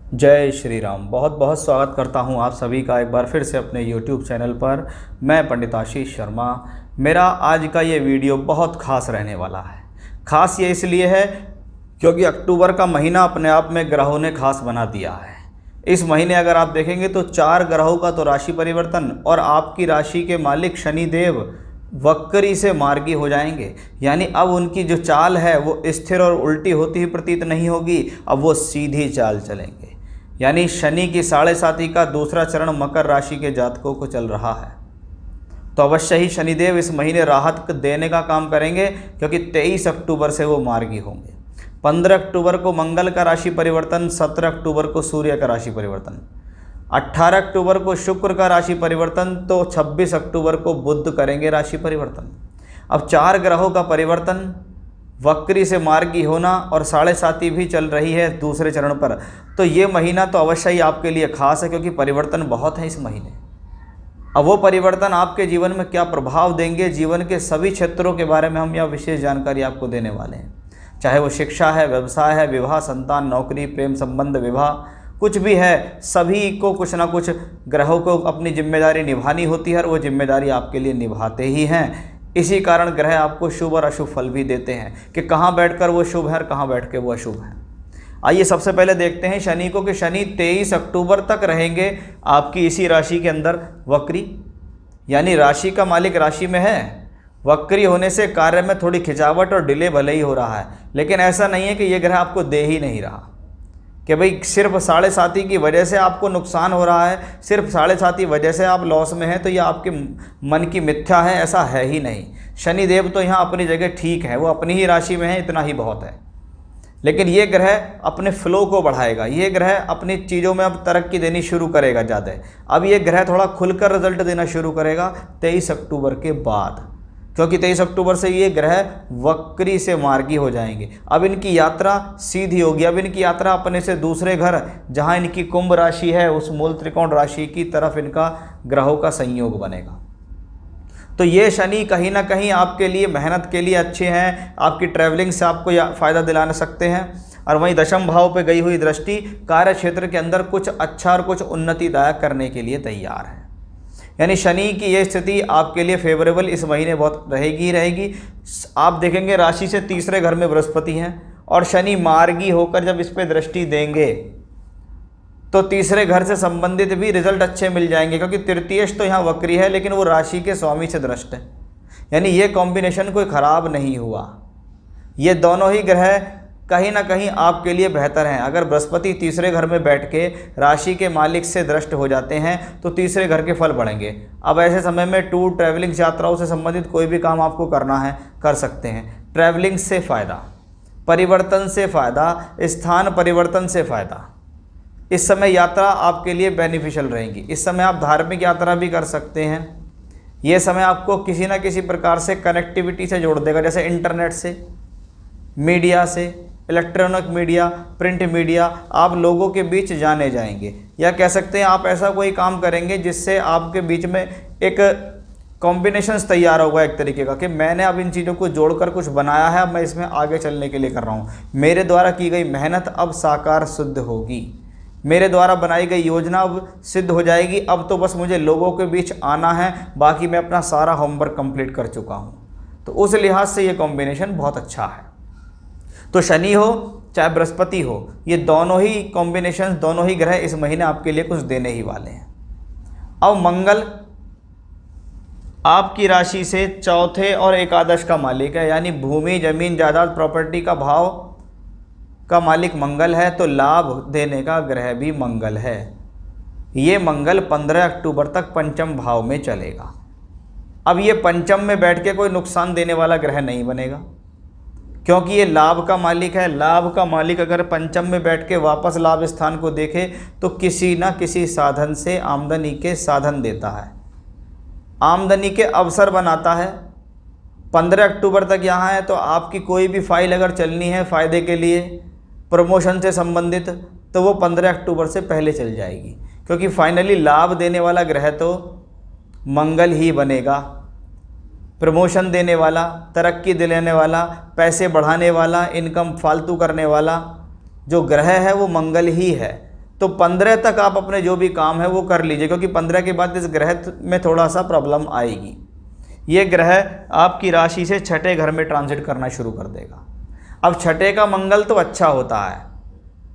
जय श्री राम। बहुत बहुत स्वागत करता हूं आप सभी का एक बार फिर से अपने YouTube चैनल पर। मैं पंडित आशीष शर्मा। मेरा आज का ये वीडियो बहुत ख़ास रहने वाला है। ख़ास ये इसलिए है क्योंकि अक्टूबर का महीना अपने आप में ग्रहों ने खास बना दिया है। इस महीने अगर आप देखेंगे तो 4 ग्रहों का तो राशि परिवर्तन और आपकी राशि के मालिक शनिदेव वक्री से मार्गी हो जाएंगे। यानी अब उनकी जो चाल है वो स्थिर और उल्टी होती हुई प्रतीत नहीं होगी, अब वो सीधी चाल चलेंगे। यानी शनि की 7.5 का दूसरा चरण मकर राशि के जातकों को चल रहा है। तो अवश्य ही शनिदेव इस महीने राहत देने का काम करेंगे क्योंकि 23 अक्टूबर से वो मार्गी होंगे। 15 अक्टूबर को मंगल का राशि परिवर्तन, 17 अक्टूबर को सूर्य का राशि परिवर्तन, 18 अक्टूबर को शुक्र का राशि परिवर्तन, तो 26 अक्टूबर को बुध करेंगे राशि परिवर्तन। अब 4 ग्रहों का परिवर्तन, वक्री से मार्गी होना और 7.5 भी चल रही है दूसरे चरण पर, तो ये महीना तो अवश्य ही आपके लिए खास है क्योंकि परिवर्तन बहुत है इस महीने। अब वो परिवर्तन आपके जीवन में क्या प्रभाव देंगे, जीवन के सभी क्षेत्रों के बारे में हम यह विशेष जानकारी आपको देने वाले हैं। चाहे वो शिक्षा है, व्यवसाय है, विवाह, संतान, नौकरी, प्रेम संबंध, विवाह, कुछ भी है, सभी को कुछ ना कुछ ग्रहों को अपनी जिम्मेदारी निभानी होती है और वो जिम्मेदारी आपके लिए निभाते ही हैं। इसी कारण ग्रह आपको शुभ और अशुभ फल भी देते हैं कि कहाँ बैठकर वो शुभ है और कहाँ बैठ के वो अशुभ है। आइए सबसे पहले देखते हैं शनि को कि शनि 23 अक्टूबर तक रहेंगे आपकी इसी राशि के अंदर वक्री। यानी राशि का मालिक राशि में है, वक्री होने से कार्य में थोड़ी खिंचावट और डिले भले ही हो रहा है, लेकिन ऐसा नहीं है कि ये ग्रह आपको दे ही नहीं रहा कि भाई सिर्फ 7.5 की वजह से आपको नुकसान हो रहा है, सिर्फ 7.5 वजह से आप लॉस में हैं, तो ये आपके मन की मिथ्या है, ऐसा है ही नहीं। शनिदेव तो यहाँ अपनी जगह ठीक है, वो अपनी ही राशि में है, इतना ही बहुत है। लेकिन ये ग्रह अपने फ्लो को बढ़ाएगा, ये ग्रह अपनी चीज़ों में अब तरक्की देनी शुरू करेगा ज़्यादा। अब ये ग्रह थोड़ा खुलकर रिजल्ट देना शुरू करेगा 23 अक्टूबर के बाद, क्योंकि 23 अक्टूबर से ये ग्रह वक्री से मार्गी हो जाएंगे। अब इनकी यात्रा सीधी होगी, अब इनकी यात्रा अपने से दूसरे घर जहां इनकी कुंभ राशि है उस मूल त्रिकोण राशि की तरफ इनका ग्रहों का संयोग बनेगा। तो ये शनि कहीं ना कहीं आपके लिए मेहनत के लिए अच्छे हैं, आपकी ट्रैवलिंग से आपको फ़ायदा दिला सकते हैं। और वहीं दशम भाव पे गई हुई दृष्टि कार्य क्षेत्र के अंदर कुछ अच्छा और कुछ उन्नतिदायक करने के लिए तैयार है। यानी शनि की ये स्थिति आपके लिए फेवरेबल इस महीने बहुत रहेगी ही रहेगी। आप देखेंगे राशि से तीसरे घर में बृहस्पति हैं और शनि मार्गी होकर जब इस पर दृष्टि देंगे तो तीसरे घर से संबंधित भी रिजल्ट अच्छे मिल जाएंगे, क्योंकि तृतीयेश तो यहाँ वक्री है लेकिन वो राशि के स्वामी से दृष्ट है। यानी ये कॉम्बिनेशन कोई ख़राब नहीं हुआ, ये दोनों ही ग्रह कहीं ना कहीं आपके लिए बेहतर हैं। अगर बृहस्पति तीसरे घर में बैठ के राशि के मालिक से दृष्ट हो जाते हैं तो तीसरे घर के फल बढ़ेंगे। अब ऐसे समय में टूर, ट्रैवलिंग, यात्राओं से संबंधित कोई भी काम आपको करना है कर सकते हैं। ट्रैवलिंग से फ़ायदा, परिवर्तन से फ़ायदा, स्थान परिवर्तन से फ़ायदा। इस समय यात्रा आपके लिए बेनिफिशियल रहेगी। इस समय आप धार्मिक यात्रा भी कर सकते हैं। ये समय आपको किसी न किसी प्रकार से कनेक्टिविटी से जोड़ देगा, जैसे इंटरनेट से, मीडिया से, इलेक्ट्रॉनिक मीडिया, प्रिंट मीडिया, आप लोगों के बीच जाने जाएंगे। या कह सकते हैं आप ऐसा कोई काम करेंगे जिससे आपके बीच में एक कॉम्बिनेशंस तैयार होगा एक तरीके का कि मैंने अब इन चीज़ों को जोड़कर कुछ बनाया है, अब मैं इसमें आगे चलने के लिए कर रहा हूँ। मेरे द्वारा की गई मेहनत अब साकार सिद्ध होगी, मेरे द्वारा बनाई गई योजना अब सिद्ध हो जाएगी। अब तो बस मुझे लोगों के बीच आना है, बाकी मैं अपना सारा होमवर्क कंप्लीट कर चुका हूँ। तो उस लिहाज से ये कॉम्बिनेशन बहुत अच्छा है। तो शनि हो चाहे बृहस्पति हो, ये दोनों ही कॉम्बिनेशन, दोनों ही ग्रह इस महीने आपके लिए कुछ देने ही वाले हैं। अब मंगल आपकी राशि से चौथे और एकादश का मालिक है, यानी भूमि, जमीन, जायदाद, प्रॉपर्टी का भाव का मालिक मंगल है, तो लाभ देने का ग्रह भी मंगल है। ये मंगल 15 अक्टूबर तक पंचम भाव में चलेगा। अब ये पंचम में बैठ के कोई नुकसान देने वाला ग्रह नहीं बनेगा, क्योंकि ये लाभ का मालिक है। लाभ का मालिक अगर पंचम में बैठ के वापस लाभ स्थान को देखे तो किसी ना किसी साधन से आमदनी के साधन देता है, आमदनी के अवसर बनाता है। 15 अक्टूबर तक यहाँ है तो आपकी कोई भी फाइल अगर चलनी है फ़ायदे के लिए, प्रमोशन से संबंधित, तो वो 15 अक्टूबर से पहले चल जाएगी, क्योंकि फाइनली लाभ देने वाला ग्रह तो मंगल ही बनेगा। प्रमोशन देने वाला, तरक्की दिलाने वाला, पैसे बढ़ाने वाला, इनकम फालतू करने वाला जो ग्रह है वो मंगल ही है। तो 15 तक आप अपने जो भी काम है वो कर लीजिए, क्योंकि 15 के बाद इस ग्रह में थोड़ा सा प्रॉब्लम आएगी। ये ग्रह आपकी राशि से छठे घर में ट्रांजिट करना शुरू कर देगा। अब छठे का मंगल तो अच्छा होता है,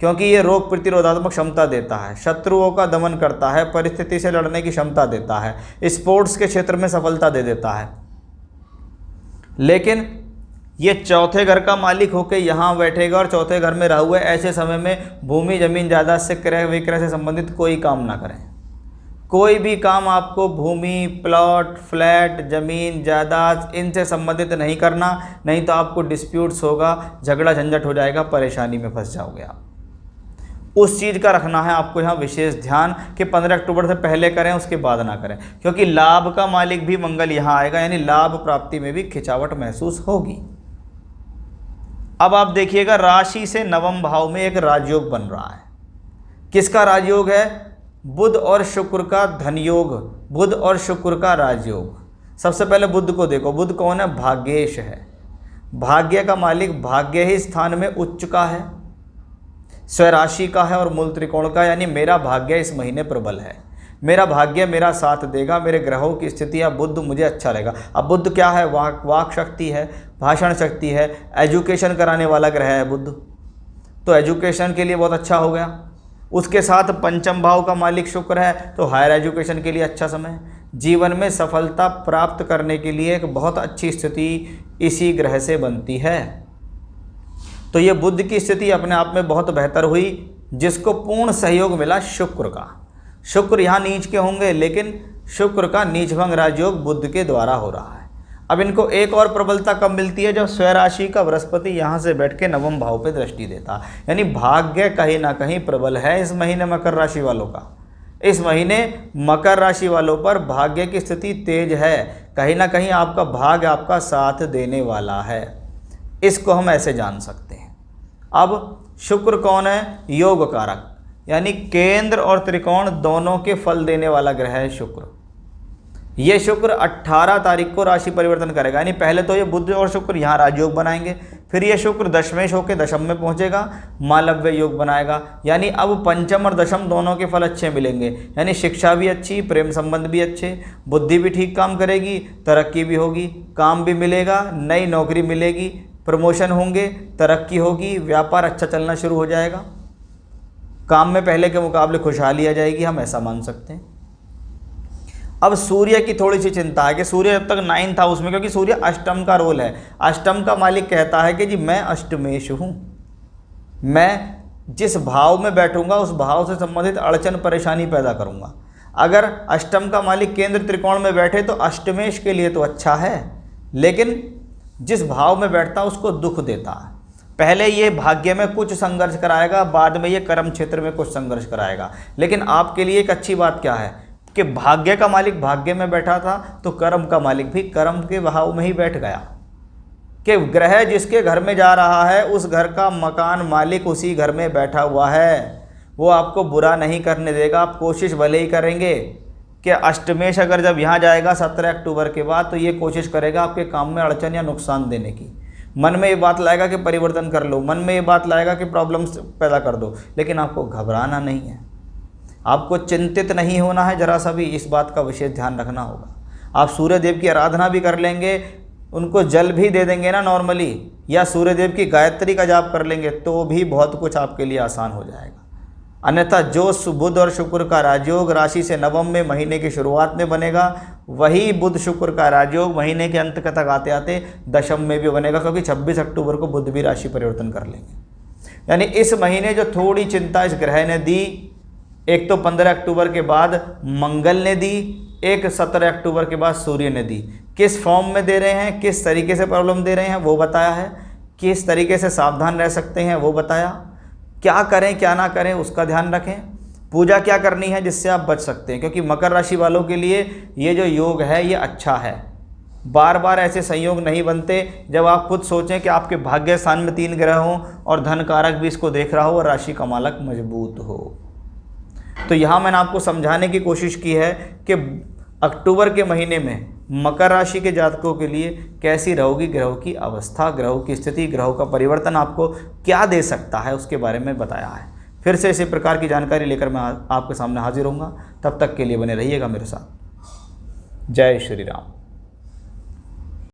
क्योंकि ये रोग प्रतिरोधात्मक क्षमता देता है, शत्रुओं का दमन करता है, परिस्थिति से लड़ने की क्षमता देता है, स्पोर्ट्स के क्षेत्र में सफलता दे देता है। लेकिन ये चौथे घर का मालिक होकर यहाँ बैठेगा और चौथे घर में रहा हुआ है। ऐसे समय में भूमि जमीन जायदाद से क्रय विक्रय से संबंधित कोई काम ना करें। कोई भी काम आपको भूमि, प्लॉट, फ्लैट, ज़मीन, जायदाद इनसे संबंधित नहीं करना, नहीं तो आपको डिस्प्यूट्स होगा, झगड़ा झंझट हो जाएगा, परेशानी में फंस जाओगे आप। उस चीज़ का रखना है आपको यहाँ विशेष ध्यान कि 15 अक्टूबर से पहले करें, उसके बाद ना करें, क्योंकि लाभ का मालिक भी मंगल यहाँ आएगा, यानी लाभ प्राप्ति में भी खिंचावट महसूस होगी। अब आप देखिएगा, राशि से नवम भाव में एक राजयोग बन रहा है। किसका राजयोग है? बुध और शुक्र का धनयोग, बुध और शुक्र का राजयोग। सबसे पहले बुध को देखो, बुध कौन है? भाग्येश है। भाग्य का मालिक भाग्य ही स्थान में उच्च का है, स्वराशि का है और मूल त्रिकोण का, यानी मेरा भाग्य इस महीने प्रबल है, मेरा भाग्य मेरा साथ देगा, मेरे ग्रहों की स्थिति या बुध मुझे अच्छा रहेगा। अब बुध क्या है? वाक शक्ति है, भाषण शक्ति है, एजुकेशन कराने वाला ग्रह है बुध, तो एजुकेशन के लिए बहुत अच्छा हो गया। उसके साथ पंचम भाव का मालिक शुक्र है, तो हायर एजुकेशन के लिए अच्छा समय, जीवन में सफलता प्राप्त करने के लिए एक बहुत अच्छी स्थिति इसी ग्रह से बनती है। तो ये बुध की स्थिति अपने आप में बहुत बेहतर हुई, जिसको पूर्ण सहयोग मिला शुक्र का। शुक्र यहाँ नीच के होंगे, लेकिन शुक्र का नीचभंग राजयोग बुध के द्वारा हो रहा है। अब इनको एक और प्रबलता कब मिलती है? जब स्वराशि का बृहस्पति यहाँ से बैठ के नवम भाव पे दृष्टि देता, यानी भाग्य कहीं ना कहीं प्रबल है इस महीने मकर राशि वालों का। इस महीने मकर राशि वालों पर भाग्य की स्थिति तेज है, कहीं ना कहीं आपका भाग्य आपका साथ देने वाला है, इसको हम ऐसे जान सकते हैं। अब शुक्र कौन है? योग कारक, यानी केंद्र और त्रिकोण दोनों के फल देने वाला ग्रह है शुक्र। ये शुक्र 18 तारीख को राशि परिवर्तन करेगा, यानी पहले तो ये बुध और शुक्र यहाँ राजयोग बनाएंगे, फिर ये शुक्र दशमेश होकर दशम में पहुँचेगा, मालव्य योग बनाएगा, यानी अब पंचम और दशम दोनों के फल अच्छे मिलेंगे, यानी शिक्षा भी अच्छी, प्रेम संबंध भी अच्छे, बुद्धि भी ठीक काम करेगी, तरक्की भी होगी, काम भी मिलेगा, नई नौकरी मिलेगी, प्रमोशन होंगे, तरक्की होगी, व्यापार अच्छा चलना शुरू हो जाएगा, काम में पहले के मुकाबले खुशहाली आ जाएगी, हम ऐसा मान सकते हैं। अब सूर्य की थोड़ी सी चिंता है कि सूर्य जब तक 9th हाउस में, क्योंकि सूर्य अष्टम का रोल है, अष्टम का मालिक कहता है कि जी मैं अष्टमेश हूँ, मैं जिस भाव में बैठूंगा उस भाव से संबंधित अड़चन परेशानी पैदा करूंगा। अगर अष्टम का मालिक केंद्र त्रिकोण में बैठे तो अष्टमेश के लिए तो अच्छा है, लेकिन जिस भाव में बैठता उसको दुख देता है। पहले ये भाग्य में कुछ संघर्ष कराएगा, बाद में ये कर्म क्षेत्र में कुछ संघर्ष कराएगा। लेकिन आपके लिए एक अच्छी बात क्या है कि भाग्य का मालिक भाग्य में बैठा था, तो कर्म का मालिक भी कर्म के भाव में ही बैठ गया, कि ग्रह जिसके घर में जा रहा है उस घर का मकान मालिक उसी घर में बैठा हुआ है, वो आपको बुरा नहीं करने देगा। आप कोशिश भले ही करेंगे कि अष्टमेश अगर जब यहाँ जाएगा 17 अक्टूबर के बाद, तो ये कोशिश करेगा आपके काम में अड़चन या नुकसान देने की, मन में ये बात लाएगा कि परिवर्तन कर लो, मन में ये बात लाएगा कि प्रॉब्लम्स पैदा कर दो, लेकिन आपको घबराना नहीं है, आपको चिंतित नहीं होना है जरा सा भी, इस बात का विशेष ध्यान रखना होगा। आप सूर्य देव की आराधना भी कर लेंगे, उनको जल भी दे देंगे ना नॉर्मली, या सूर्य देव की गायत्री का जाप कर लेंगे, तो भी बहुत कुछ आपके लिए आसान हो जाएगा। अन्यथा जो बुध और शुक्र का राजयोग राशि से नवम में महीने की शुरुआत में बनेगा, वही बुध शुक्र का राजयोग महीने के अंत तक आते आते दशम में भी बनेगा, क्योंकि 26 अक्टूबर को बुध भी राशि परिवर्तन कर लेंगे। यानी इस महीने जो थोड़ी चिंता इस ग्रह ने दी, एक तो 15 अक्टूबर के बाद मंगल ने दी, एक 17 अक्टूबर के बाद सूर्य ने दी। किस फॉर्म में दे रहे हैं, किस तरीके से प्रॉब्लम दे रहे हैं वो बताया है, किस तरीके से सावधान रह सकते हैं वो बताया, क्या करें क्या ना करें उसका ध्यान रखें, पूजा क्या करनी है जिससे आप बच सकते हैं, क्योंकि मकर राशि वालों के लिए ये जो योग है ये अच्छा है। बार बार ऐसे संयोग नहीं बनते जब आप खुद सोचें कि आपके भाग्य स्थान में 3 ग्रह हों और धन कारक भी इसको देख रहा हो और राशि का मालक मजबूत हो। तो यहाँ मैंने आपको समझाने की कोशिश की है कि अक्टूबर के महीने में मकर राशि के जातकों के लिए कैसी रहेगी ग्रहों की अवस्था, ग्रहों की स्थिति, ग्रहों का परिवर्तन आपको क्या दे सकता है उसके बारे में बताया है। फिर से इसी प्रकार की जानकारी लेकर मैं आपके सामने हाजिर होऊंगा। तब तक के लिए बने रहिएगा मेरे साथ। जय श्री राम।